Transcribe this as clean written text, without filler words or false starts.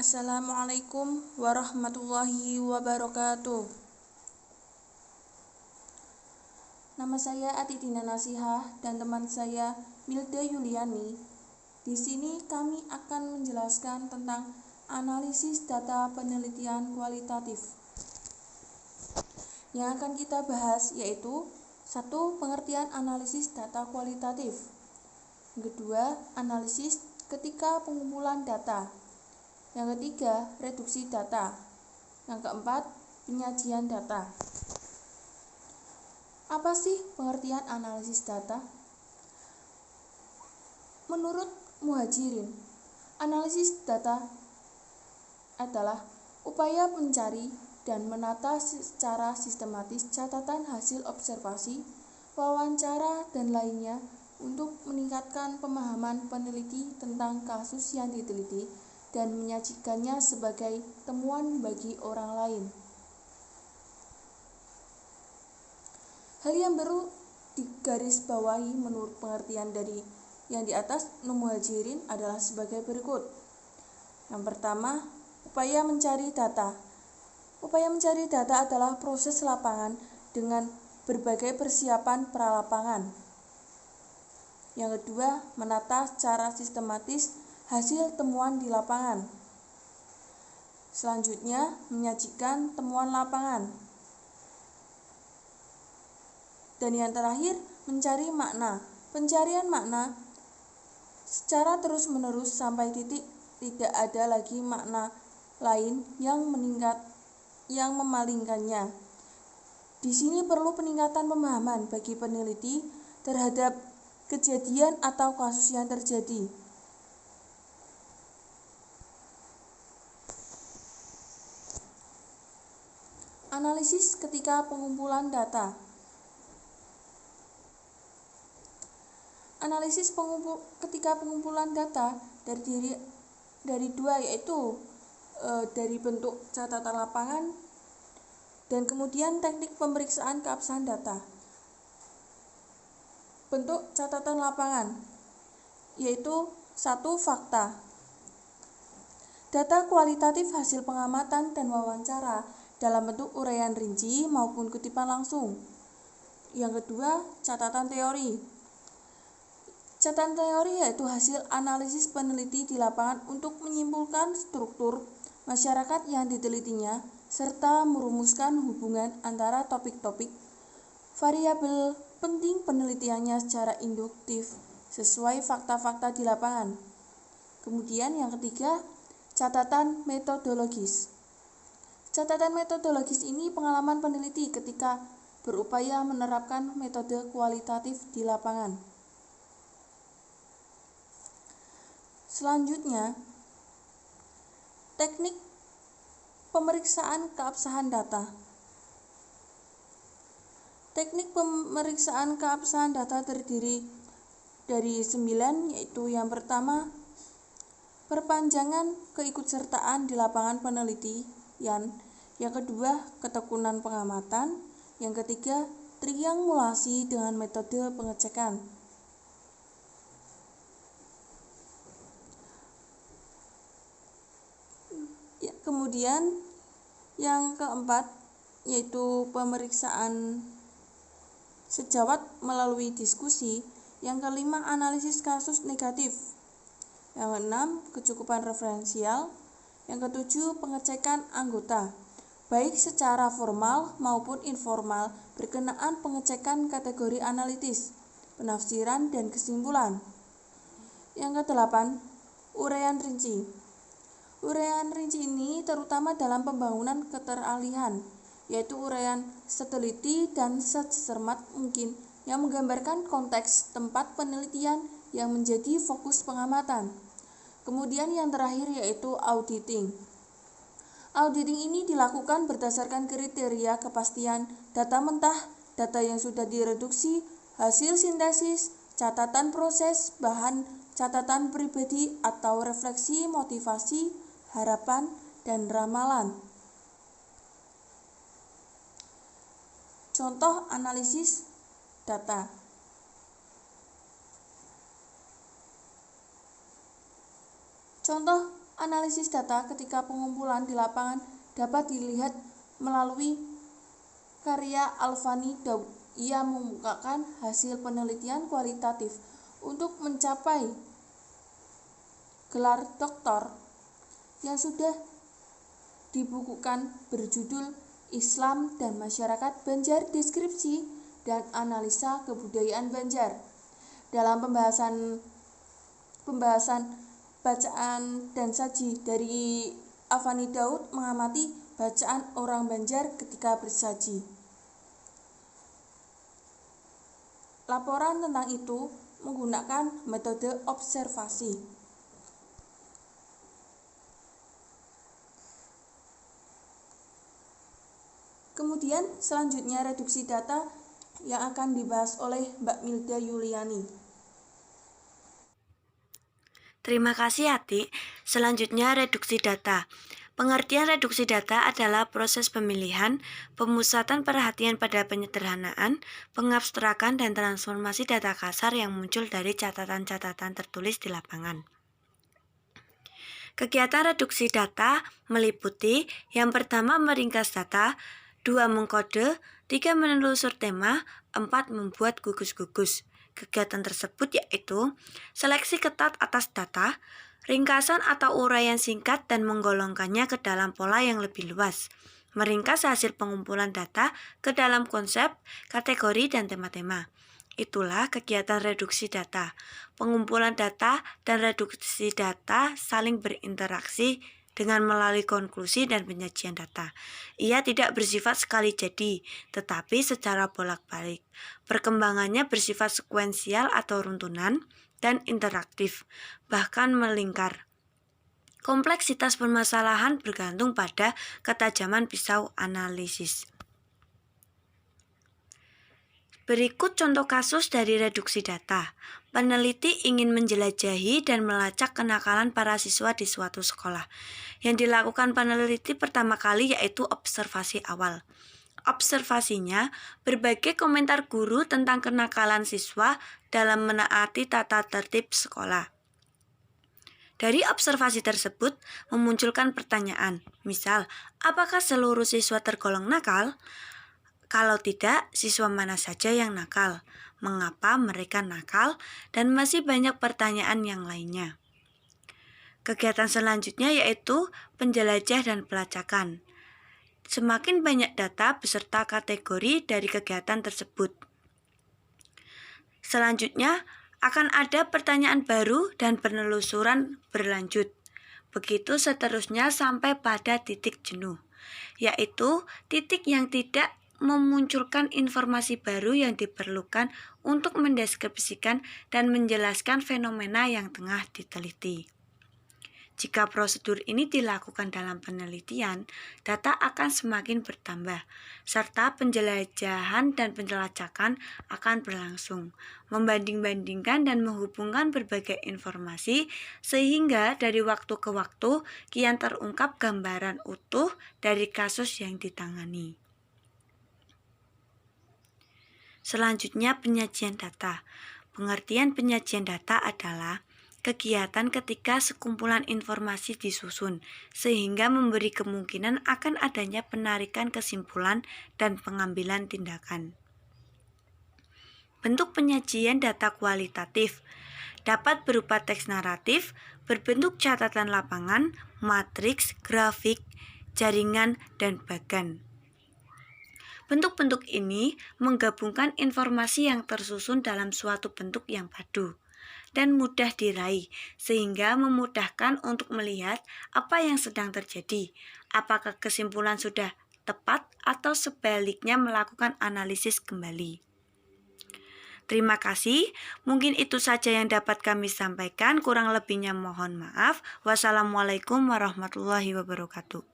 Assalamualaikum warahmatullahi wabarakatuh. Nama saya Atidina Nasihah dan teman saya Milda Yuliani. Di sini kami akan menjelaskan tentang analisis data penelitian kualitatif. Yang akan kita bahas yaitu 1. Pengertian analisis data kualitatif. Kedua, analisis ketika pengumpulan data. Yang ketiga, reduksi data. Yang keempat, penyajian data. Apa sih pengertian analisis data? Menurut Muhajirin, analisis data adalah upaya mencari dan menata secara sistematis catatan hasil observasi, wawancara, dan lainnya untuk meningkatkan pemahaman peneliti tentang kasus yang diteliti dan menyajikannya sebagai temuan bagi orang lain. Hal yang baru digarisbawahi menurut pengertian dari yang di atas Muhajirin adalah sebagai berikut. Yang pertama, upaya mencari data. Upaya mencari data adalah proses lapangan dengan berbagai persiapan pralapangan. Yang kedua, menata secara sistematis hasil temuan di lapangan. Selanjutnya, menyajikan temuan lapangan. Dan yang terakhir, mencari makna. Pencarian makna secara terus-menerus sampai titik tidak ada lagi makna lain yang memalingkannya. Di sini perlu peningkatan pemahaman bagi peneliti terhadap kejadian atau kasus yang terjadi. Analisis ketika pengumpulan data. Analisis ketika pengumpulan data terdiri dari dua, yaitu dari bentuk catatan lapangan dan kemudian teknik pemeriksaan keabsahan data. Bentuk catatan lapangan yaitu 1. Fakta. Data kualitatif hasil pengamatan dan wawancara dalam bentuk uraian rinci maupun kutipan langsung. Yang kedua, catatan teori. Catatan teori yaitu hasil analisis peneliti di lapangan untuk menyimpulkan struktur masyarakat yang ditelitinya serta merumuskan hubungan antara topik-topik variabel penting penelitiannya secara induktif sesuai fakta-fakta di lapangan. Kemudian yang ketiga, catatan metodologis. Catatan metodologis ini pengalaman peneliti ketika berupaya menerapkan metode kualitatif di lapangan. Selanjutnya, teknik pemeriksaan keabsahan data. Teknik pemeriksaan keabsahan data terdiri dari 9, yaitu yang pertama, perpanjangan keikutsertaan di lapangan penelitian. Yang kedua, ketekunan pengamatan. Yang ketiga, triangulasi dengan metode pengecekan. Kemudian yang keempat yaitu pemeriksaan sejawat melalui diskusi. Yang kelima, analisis kasus negatif. Yang keenam, kecukupan referensial. Yang ketujuh, pengecekan anggota, baik secara formal maupun informal berkenaan pengecekan kategori analitis, penafsiran, dan kesimpulan. Yang kedelapan, uraian rinci. Uraian rinci ini terutama dalam pembangunan keteralihan, yaitu uraian seteliti dan secermat mungkin yang menggambarkan konteks tempat penelitian yang menjadi fokus pengamatan. Kemudian yang terakhir yaitu auditing. Auditing ini dilakukan berdasarkan kriteria kepastian data mentah, data yang sudah direduksi, hasil sintesis, catatan proses, bahan catatan pribadi atau refleksi, motivasi, harapan, dan ramalan. Contoh analisis data. Contoh Analisis data ketika pengumpulan di lapangan dapat dilihat melalui karya Alfani Daud. Ia membukakan hasil penelitian kualitatif untuk mencapai gelar doktor yang sudah dibukukan berjudul Islam dan Masyarakat Banjar, Deskripsi dan Analisa Kebudayaan Banjar. Dalam pembahasan bacaan dan saji dari Alfani Daud mengamati bacaan orang Banjar ketika bersaji. Laporan tentang itu menggunakan metode observasi. Kemudian selanjutnya reduksi data yang akan dibahas oleh Mbak Milda Yuliani. Terima kasih Ati. Selanjutnya reduksi data. Pengertian reduksi data adalah proses pemilihan, pemusatan perhatian pada penyederhanaan, pengabstrakan dan transformasi data kasar yang muncul dari catatan-catatan tertulis di lapangan. Kegiatan reduksi data meliputi yang pertama meringkas data, 2 mengkode, 3 menelusur tema, 4 membuat gugus-gugus. Kegiatan tersebut yaitu seleksi ketat atas data, ringkasan atau uraian singkat dan menggolongkannya ke dalam pola yang lebih luas, meringkas hasil pengumpulan data ke dalam konsep, kategori, dan tema-tema. Itulah kegiatan reduksi data. Pengumpulan data dan reduksi data saling berinteraksi dengan melalui konklusi dan penyajian data. Ia tidak bersifat sekali jadi, tetapi secara bolak-balik. Perkembangannya bersifat sekuensial atau runtunan dan interaktif, bahkan melingkar. Kompleksitas permasalahan bergantung pada ketajaman pisau analisis. Berikut contoh kasus dari reduksi data. Peneliti ingin menjelajahi dan melacak kenakalan para siswa di suatu sekolah. Yang dilakukan peneliti pertama kali yaitu observasi awal. Observasinya, berbagai komentar guru tentang kenakalan siswa dalam menaati tata tertib sekolah. Dari observasi tersebut memunculkan pertanyaan, misal, apakah seluruh siswa tergolong nakal? Kalau tidak, siswa mana saja yang nakal? Mengapa mereka nakal? Dan masih banyak pertanyaan yang lainnya. Kegiatan selanjutnya yaitu penjelajah dan pelacakan. Semakin banyak data beserta kategori dari kegiatan tersebut. Selanjutnya akan ada pertanyaan baru dan penelusuran berlanjut. Begitu seterusnya sampai pada titik jenuh, yaitu titik yang tidak memunculkan informasi baru yang diperlukan untuk mendeskripsikan dan menjelaskan fenomena yang tengah diteliti. Jika prosedur ini dilakukan dalam penelitian, data akan semakin bertambah, serta penjelajahan dan pelacakan akan berlangsung, membanding-bandingkan dan menghubungkan berbagai informasi, sehingga dari waktu ke waktu kian terungkap gambaran utuh dari kasus yang ditangani. Selanjutnya penyajian data. Pengertian penyajian data adalah kegiatan ketika sekumpulan informasi disusun, sehingga memberi kemungkinan akan adanya penarikan kesimpulan dan pengambilan tindakan. Bentuk penyajian data kualitatif dapat berupa teks naratif, berbentuk catatan lapangan, matriks, grafik, jaringan, dan bagan. Bentuk-bentuk ini menggabungkan informasi yang tersusun dalam suatu bentuk yang padu dan mudah diraih, sehingga memudahkan untuk melihat apa yang sedang terjadi, apakah kesimpulan sudah tepat atau sebaliknya melakukan analisis kembali. Terima kasih, mungkin itu saja yang dapat kami sampaikan, kurang lebihnya mohon maaf. Wassalamualaikum warahmatullahi wabarakatuh.